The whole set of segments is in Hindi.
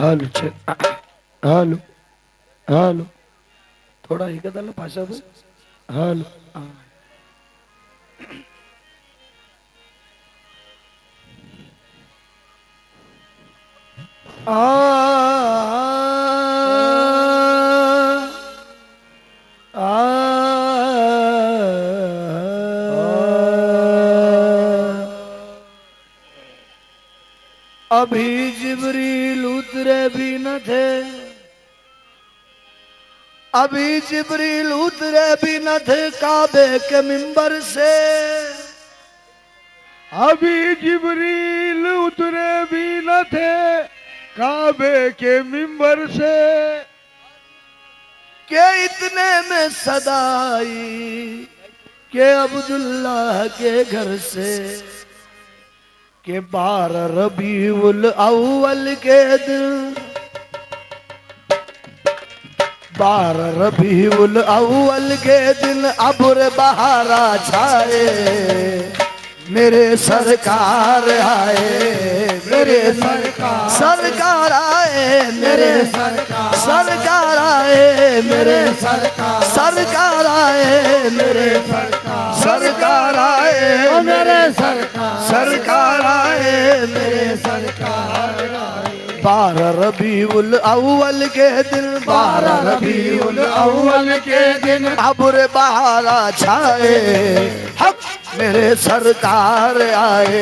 हालो हालो हालो थोड़ा ही कदल भाषा दो हालो अभी जिब्रील उतरे भी न थे, अभी जिब्रील उतरे भी न थे काबे के मिंबर से, अभी जिब्रील उतरे भी न थे काबे के मिंबर से, के इतने में सदाई के अब्दुल्लाह के घर से, के 12 रबीउल अव्वल के दिन, 12 रबीउल अव्वल के दिन अब्र बहारा छाए, मेरे सरकार आए, मेरे सरकार आए, मेरे सरकार आए, मेरे सरकार आए, मेरे सरकार आए, मेरे सरकार आए, मेरे सरकार आए। 12 रबीउल अव्वल के दिन, 12 रबीउल अव्वल के दिन अब्र बहारा छाए, हक मेरे सरकार आए,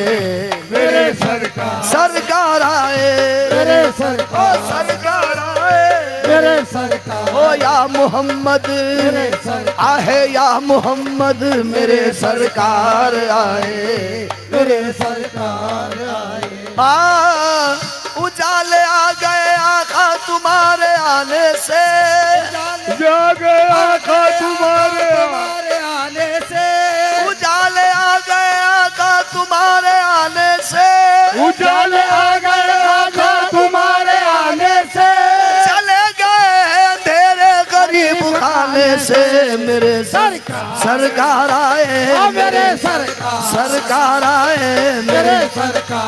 मेरे सरकार आए, मेरे सरकार आए, मेरे सरकार ओ या मोहम्मद आहे या मोहम्मद, मेरे सरकार आए, मेरे सरकार आए। उजाले आ गए आका तुम्हारे आने से, जा गए आका तुम्हारे आने से, उजाले आ गए आका तुम्हारे आने से, उजाले आ गए आका तुम्हारे आने से, चले गए अंधेरे गरीब खाने से, मेरे सरकार आए, मेरे सरकार आए, मेरे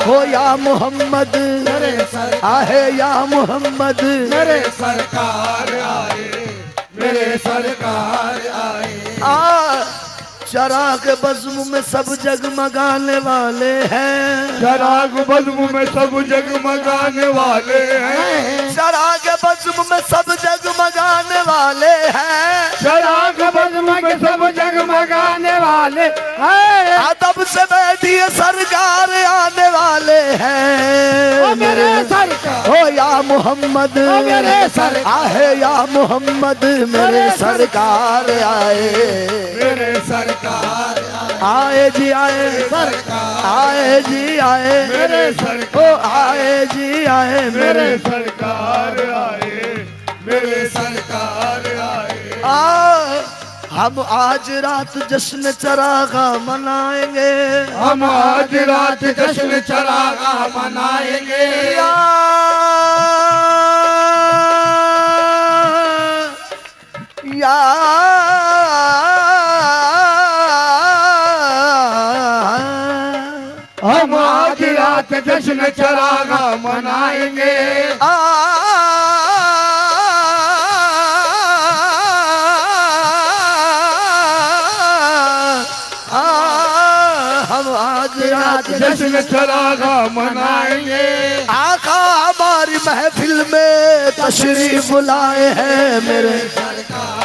हो या मोहम्मद आहे या मोहम्मद, मेरे सरकार आए, मेरे सरकार आए। चराग बज़्म में सब जगमगाने वाले हैं, चराग बज़्म में सब जगमगाने वाले हैं, चराग बज़्म में सब जगमगाने वाले हैं, चराग बज़्म में सब जगमगाने वाले हैं, अदब से बैठी सरकार आने वाले हैं, मेरे सरकार हो या मोहम्मद, मेरे आहे या मोहम्मद, मेरे सरकार आए, मेरे सरकार आए जी आए, आए जी आए, मेरे सरकार आए जी आए, मेरे सरकार आए, मेरे सरकार आए। हम आज रात जश्न चरागा मनाएंगे, हम आज रात जश्न चरागा मनाएंगे, या हम आज रात जश्न चरागा मनाएंगे, हम आज रात जश्न चरागा मनाएंगे। आका हमारी महफिल में तशरीफ लाए हैं, मेरे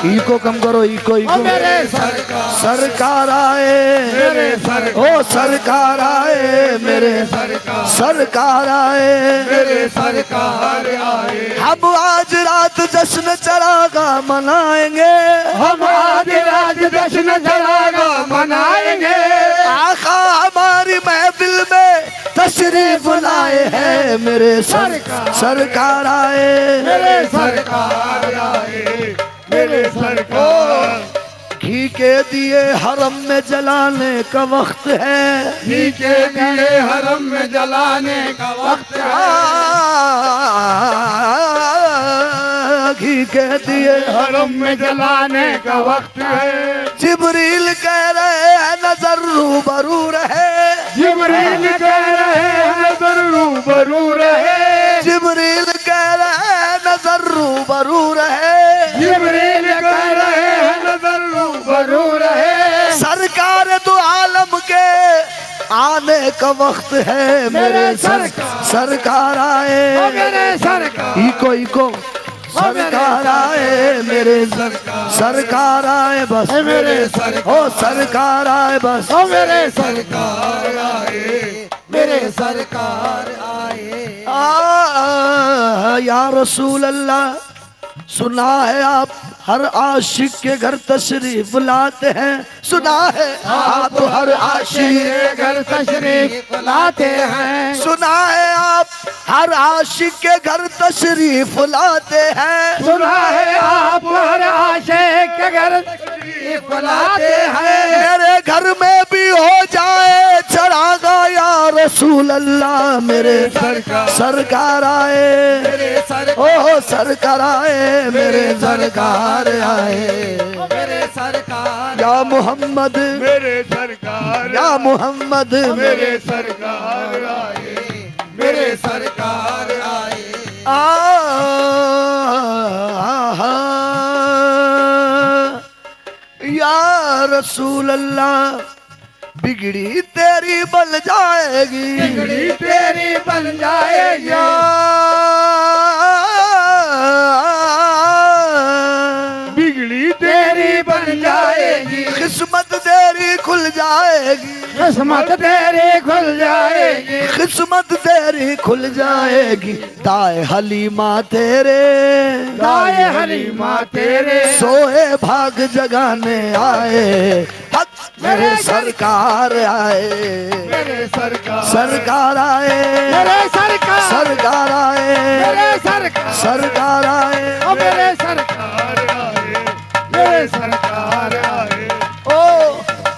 इको कम करो, इको मेरे सरकार आए, मेरे ओ सरकार आए, मेरे सरकार आए, मेरे सरकार आए। हम आज रात जश्न चरागा मनाएंगे, हम आज रात जश्न चरागा मनाएंगे, आका हमारी महफिल में तशरीफ लाए हैं, मेरे सरकार आए, मेरे सरकार आए, मेरे सरकार। घी के दिए हरम में जलाने का वक्त है, घी के दिए हरम में जलाने का वक्त है, घी के दिए हरम में जलाने का वक्त है। जिब्रील कह रहे हैं नजर रूबरू रहे, जिब्रील कह रहे हैं नजर रूबरू रहे, जिब्रील कह रहे नजर रूबरू रहे, जिब्रील कह रहे हैं नजर रूबरू रहे। सरकार दो आलम के आने का वक्त है, मेरे सरकार आए, मेरे सरकार इको सरकार आए, मेरे सरकार आए बस, मेरे ओ सरकार आए बस, मेरे सरकार आए, मेरे सरकार आए। या रसूल अल्लाह, सुना है आप हर आशिक के घर तशरीफ लाते हैं, सुना है आप हर आशिक के घर तशरीफ लाते हैं, सुना है आप हर आशिक के घर तशरीफ लाते हैं, सुना है आप हर आशिक के घर तशरीफ लाते हैं। मेरे घर में भी हो जाए चरागा या रसूल अल्लाह, मेरे सरकार आए, ओ सरकार आए, मेरे सरकार आए, मेरे सरकार या मोहम्मद, मेरे सरकार या मोहम्मद, मेरे सरकार आए, मेरे सरकार आए। या रसूल अल्लाह, बिगड़ी तेरी बन जाएगी, बिगड़ी तेरी बन जाएगी, बिगड़ी तेरी बन जाएगी, किस्मत तेरी खुल जाएगी, किस्मत तेरी खुल जाएगी, किस्मत तेरी खुल जाएगी। दाए हलीमा तेरे, दाए हलीमा तेरे, सोए भाग जगाने आए, हक मेरे सरकार आए, मेरे सरकार आए, मेरे सरकार, सरकार आए, मेरे सरकार, सरकार आए, मेरे सरकार आए, मेरे सरकार आए। ओ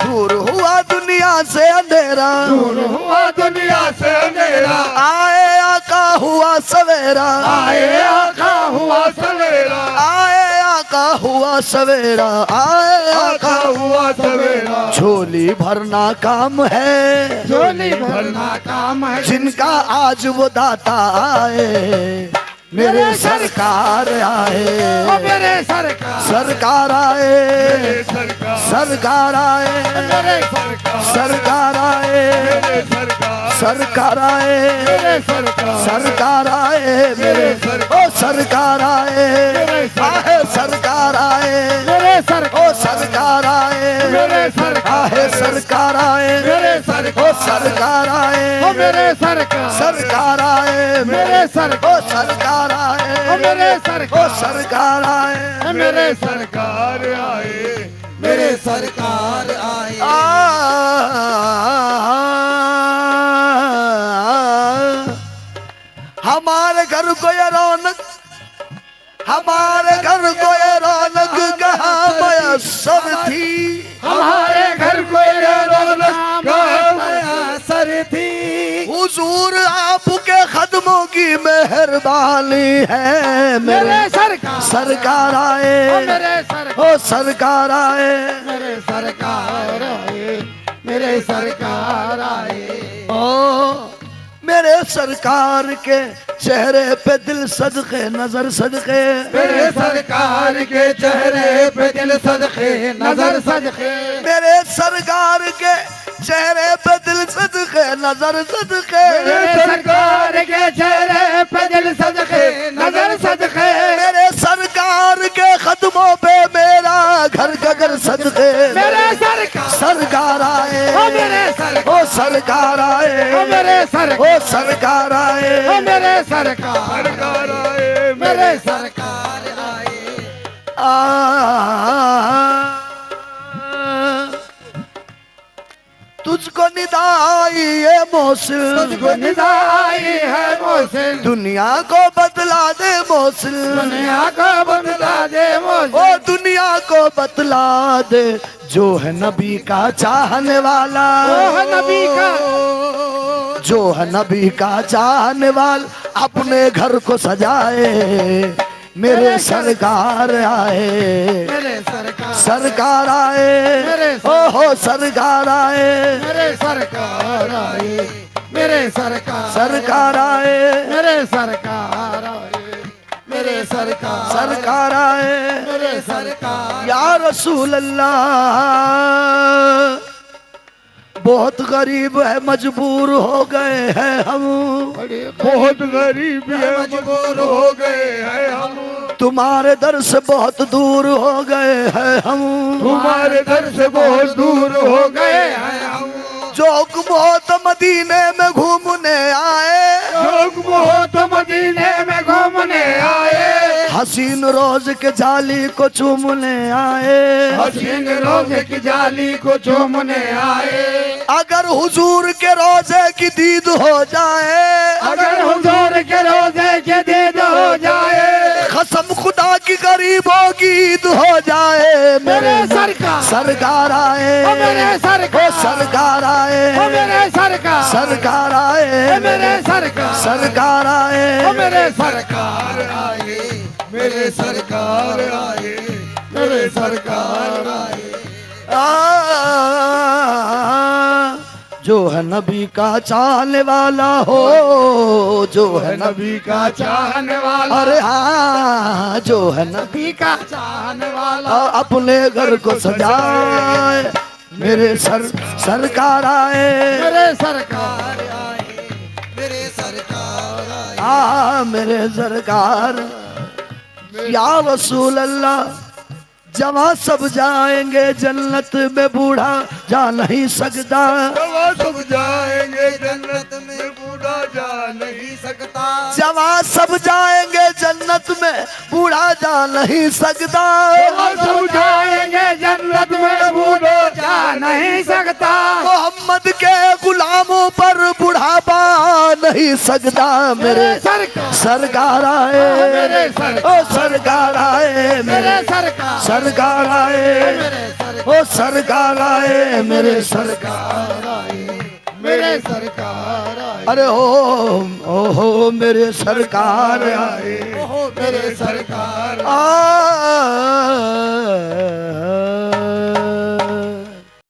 दूर हुआ दुनिया से अंधेरा, दूर हुआ दुनिया से अंधेरा, आए आका हुआ सवेरा, आए आका हुआ सवेरा, आए आका हुआ सवेरा, आए आका आका हुआ सवेरा। झोली भरना काम है, झोली भरना काम है, जिनका आज वो दाता आए, मेरे सरकार आए, मेरे सरकार, सरकार आए, मेरे सरकार, सरकार आए, मेरे सरकार, सरकार आए, मेरे सरकार, सरकार आए, मेरे सरकार, सरकार आए, मेरे ओ सरकार आए, आहे सरकार आए, मेरे सरकार, ओ सरकार आए, मेरे सरकार, आहे सरकार आए, मेरे सरकार, ओ सरकार आए, मेरे सरकार, सरकार आए, मेरे सरकार, ओ सरकार आए, मेरे ओ सरकार, सरकार आए, मेरे सरकार आए, मेरे सरकार आए। हमारे घर को ये रौनक, हमारे घर को ये रौनक कहाँ मयसर थी, हमारे घर को ये रौनक कहाँ मयसर थी, हुजूर आपके कदमों की मेहरबानी है, मेरे सरकार, सरकार आए, मेरे सरकार, ओ सरकार आए, मेरे सरकार आए, मेरे सरकार आए। ओ मेरे सरकार के चेहरे पे दिल सदके नजर सदके, मेरे सरकार के चेहरे पे दिल सदके नजर सदके, मेरे सरकार के चेहरे पे दिल सदके नजर सदके, मेरे सरकार के चेहरे पे दिल सदके नजर सदके, मेरे सरकार के कदमों पे मेरा घर का घर सदके, मेरे सरकार, सरकार आए, मेरे सरकार, ओ सरकार आए, मेरे सरकार, ओ सरकार आए, मेरे सरकार, सरकार आए, मेरे सरकार आए। तुझको निदाई ये मौसिल, तुझको निदाई है मौसिल, दुनिया को बदला दे मौसिल, दुनिया को बदला दे मौसिल, ओ दुनिया को बतला दे, जो है नबी का चाहने वाला, जो है नबी का, जो है नबी का चाहने वाला, अपने घर को सजाए, मेरे सरकार आए, मेरे सरकार, सरकार आए, मेरे ओहो सरकार आए, मेरे सरकार आए, मेरे सरकार, सरकार आए, मेरे सरकार आए, मेरे मेरे सरकार सरकार आए मेरे सरकार या रसूल अल्लाह। बहुत गरीब है, मजबूर हो गए हैं हम, बहुत गरीब है, मजबूर हो गए हैं हम, तुम्हारे दर से बहुत दूर हो गए हैं हम, तुम्हारे दर से बहुत दूर हो गए हैं हम। जोग बहुत मदीने में घूमने आए, लोग बहुत मदीने में घूमने आए, हसीन रोज के जाली को चूमने आए, हसीन रोजे की जाली को चूमने आए। अगर हुजूर के रोजे की दीद हो जाए, अगर हुजूर के रोजे के दीद हो जाए, कसम खुदा की गरीबों की ईद हो जाए। मेरे सरकार सरकार आए, ओ मेरे सरकार ओ सरकार आए, ओ मेरे सरकार सरकार आए, ओ मेरे सरकार सरकार आए, ओ मेरे सरकार आए मेरे सरकार आए, मेरे सरकार आए। जो है नबी का चाहने वाला हो, जो है नबी नबी का चाहने वाला, अरे हाँ, जो है नबी का चाहने वाला अपने घर को सजाए। मेरे सरकार आए, मेरे सरकार आए मेरे सरकार आए मेरे सरकार या रसूल अल्लाह। जवां सब जाएंगे जन्नत में, बूढ़ा जा नहीं सकता। जवां सब जाएंगे जन्नत में, बूढ़ा जा नहीं सकता। जवां सब जाएंगे जन्नत में, बूढ़ा जा नहीं सकता। जवां सब जाएंगे जन्नत में, बूढ़ा जा नहीं सकता। मोहम्मद के गुलामों पर बुढ़ापा नहीं सकता। मेरे सरकार आए, ओ सरकार आए, मेरे सरकार आए, ओ सरकार आए, मेरे सरकार आए, मेरे सरकार आए अरे हो मेरे सरकार आए, मेरे सरकार आ